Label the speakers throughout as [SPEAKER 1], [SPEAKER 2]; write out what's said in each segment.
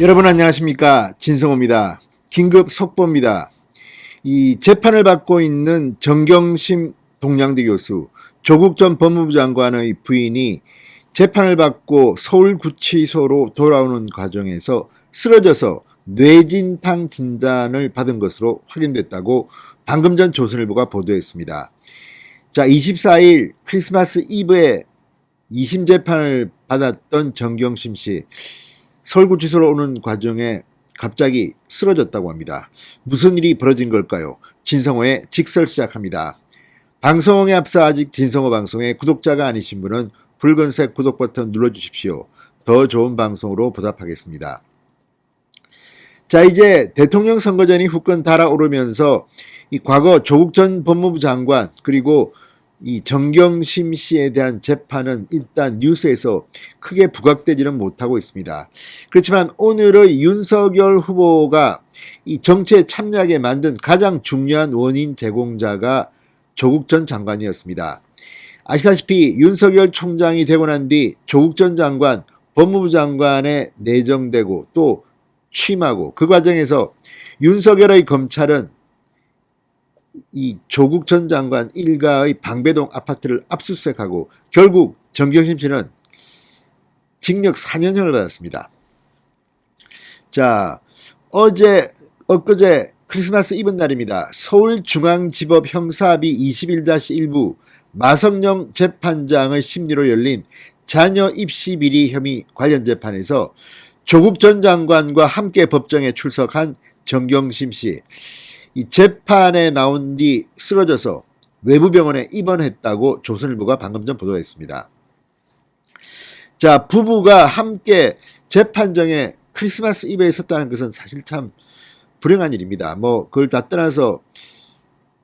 [SPEAKER 1] 여러분 안녕하십니까, 진성호입니다. 긴급 속보입니다. 이 재판을 받고 있는 정경심 동양대 교수, 조국 전 법무부 장관의 부인이 재판을 받고 서울구치소로 돌아오는 과정에서 쓰러져서 뇌진탕 진단을 받은 것으로 확인됐다고 방금 전 조선일보가 보도했습니다. 자, 24일 크리스마스 이브에 2심 재판을 받았던 정경심 씨, 서울구치소로 오는 과정에 갑자기 쓰러졌다고 합니다. 무슨 일이 벌어진 걸까요? 진성호의 직설 시작합니다. 방송에 앞서 아직 진성호 방송에 구독자가 아니신 분은 붉은색 구독 버튼 눌러주십시오. 더 좋은 방송으로 보답하겠습니다. 자, 이제 대통령 선거전이 후끈 달아오르면서 이 과거 조국 전 법무부 장관 그리고 이 정경심 씨에 대한 재판은 일단 뉴스에서 크게 부각되지는 못하고 있습니다. 그렇지만 오늘의 윤석열 후보가 이 정치에 참여하게 만든 가장 중요한 원인 제공자가 조국 전 장관이었습니다. 아시다시피 윤석열 총장이 되고 난 뒤 조국 전 장관 법무부 장관에 내정되고 또 취임하고 그 과정에서 윤석열의 검찰은 이 조국 전 장관 일가의 방배동 아파트를 압수수색하고 결국 정경심 씨는 징역 4년형을 받았습니다. 자, 엊그제 크리스마스 이브 날입니다. 서울중앙지법 형사합의 21-1부 마성영 재판장의 심리로 열린 자녀 입시 비리 혐의 관련 재판에서 조국 전 장관과 함께 법정에 출석한 정경심 씨, 이 재판에 나온 뒤 쓰러져서 외부 병원에 입원했다고 조선일보가 방금 전 보도했습니다. 자, 부부가 함께 재판정에 크리스마스 이브에 있었다는 것은 사실 참 불행한 일입니다. 그걸 다 떠나서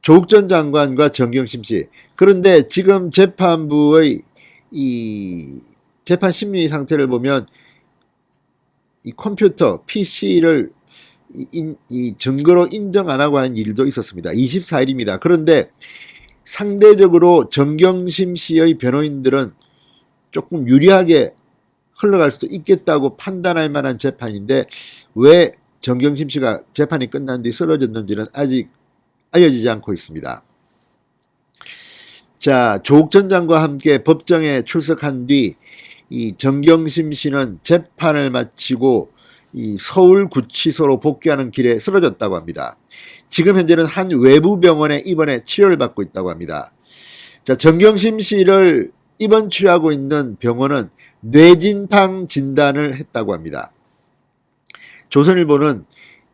[SPEAKER 1] 조국 전 장관과 정경심 씨, 그런데 지금 재판부의 이 재판 심리 상태를 보면 이 컴퓨터 PC를 이 증거로 인정 안 하고 하는 일도 있었습니다. 24일입니다. 그런데 상대적으로 정경심 씨의 변호인들은 조금 유리하게 흘러갈 수도 있겠다고 판단할 만한 재판인데 왜 정경심 씨가 재판이 끝난 뒤 쓰러졌는지는 아직 알려지지 않고 있습니다. 자, 조국 전 장관과 함께 법정에 출석한 뒤 이 정경심 씨는 재판을 마치고 이 서울구치소로 복귀하는 길에 쓰러졌다고 합니다. 지금 현재는 한 외부 병원에 입원해 치료를 받고 있다고 합니다. 자, 정경심 씨를 입원 치료하고 있는 병원은 뇌진탕 진단을 했다고 합니다. 조선일보는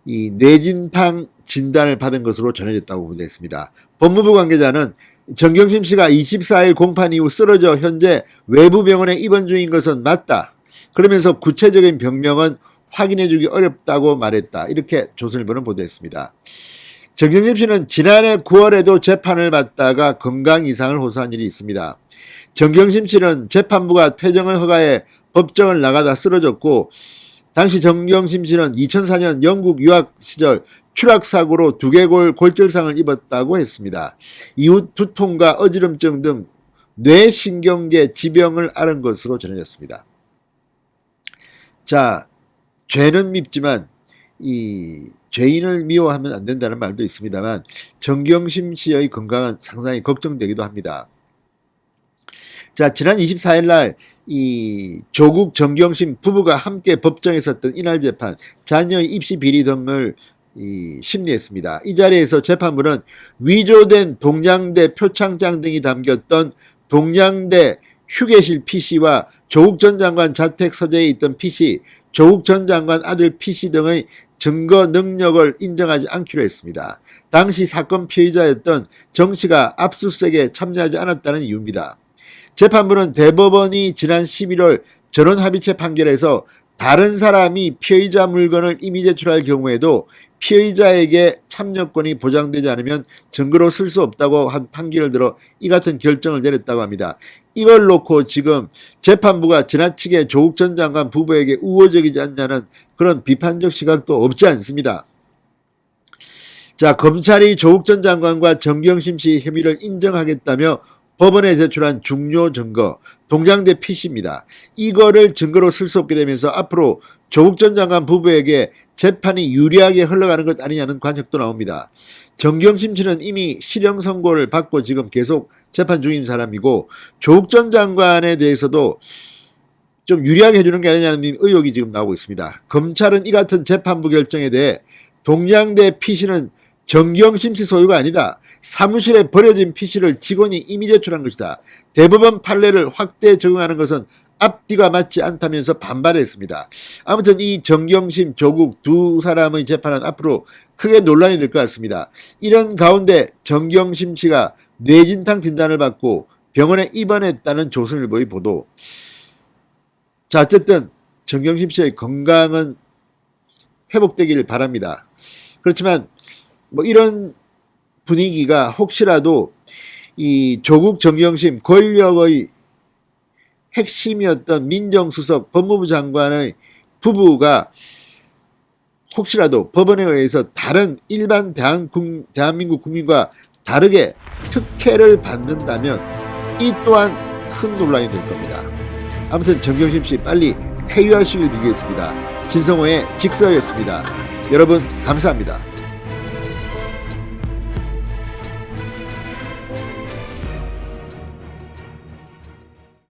[SPEAKER 1] 이 뇌진탕 진단을 받은 것으로 전해졌다고 보도했습니다. 법무부 관계자는 정경심 씨가 24일 공판 이후 쓰러져 현재 외부 병원에 입원 중인 것은 맞다. 그러면서 구체적인 병명은 확인해주기 어렵다고 말했다. 이렇게 조선일보는 보도했습니다. 정경심 씨는 지난해 9월에도 재판을 받다가 건강 이상을 호소한 일이 있습니다. 정경심 씨는 재판부가 퇴정을 허가해 법정을 나가다 쓰러졌고 당시 정경심 씨는 2004년 영국 유학 시절 추락사고로 두개골 골절상을 입었다고 했습니다. 이후 두통과 어지럼증 등 뇌신경계 지병을 앓은 것으로 전해졌습니다. 자, 죄는 밉지만 이 죄인을 미워하면 안 된다는 말도 있습니다만 정경심 씨의 건강은 상당히 걱정되기도 합니다. 자, 지난 24일 날 이 조국 정경심 부부가 함께 법정에 섰던 이날 재판, 자녀의 입시 비리 등을 심리했습니다. 이 자리에서 재판부는 위조된 동양대 표창장 등이 담겼던 동양대 휴게실 PC와 조국 전 장관 자택 서재에 있던 PC, 조국 전 장관 아들 PC 등의 증거 능력을 인정하지 않기로 했습니다. 당시 사건 피의자였던 정 씨가 압수수색에 참여하지 않았다는 이유입니다. 재판부는 대법원이 지난 11월 전원합의체 판결에서 다른 사람이 피의자 물건을 이미 제출할 경우에도 피의자에게 참여권이 보장되지 않으면 증거로 쓸 수 없다고 한 판결을 들어 이 같은 결정을 내렸다고 합니다. 이걸 놓고 지금 재판부가 지나치게 조국 전 장관 부부에게 우호적이지 않냐는 그런 비판적 시각도 없지 않습니다. 자, 검찰이 조국 전 장관과 정경심 씨 혐의를 인정하겠다며 법원에 제출한 중요 증거, 동장대 PC입니다. 이거를 증거로 쓸 수 없게 되면서 앞으로 조국 전 장관 부부에게 재판이 유리하게 흘러가는 것 아니냐는 관측도 나옵니다. 정경심 씨는 이미 실형 선고를 받고 지금 계속 재판 중인 사람이고, 조국 전 장관에 대해서도 좀 유리하게 해주는 게 아니냐는 의혹이 지금 나오고 있습니다. 검찰은 이 같은 재판부 결정에 대해 동양대 PC는 정경심 씨 소유가 아니다. 사무실에 버려진 PC를 직원이 이미 제출한 것이다. 대법원 판례를 확대 적용하는 것은 앞뒤가 맞지 않다면서 반발했습니다. 아무튼 이 정경심, 조국 두 사람의 재판은 앞으로 크게 논란이 될 것 같습니다. 이런 가운데 정경심 씨가 뇌진탕 진단을 받고 병원에 입원했다는 조선일보의 보도. 자, 어쨌든 정경심 씨의 건강은 회복되길 바랍니다. 그렇지만 뭐 이런 분위기가 혹시라도 이 조국 정경심 권력의 핵심이었던 민정수석 법무부 장관의 부부가 혹시라도 법원에 의해서 다른 일반 대한민국 국민과 다르게 특혜를 받는다면 이 또한 큰 논란이 될 겁니다. 아무튼 정경심 씨 빨리 쾌유하시길 빌겠습니다. 진성호의 직서였습니다. 여러분 감사합니다.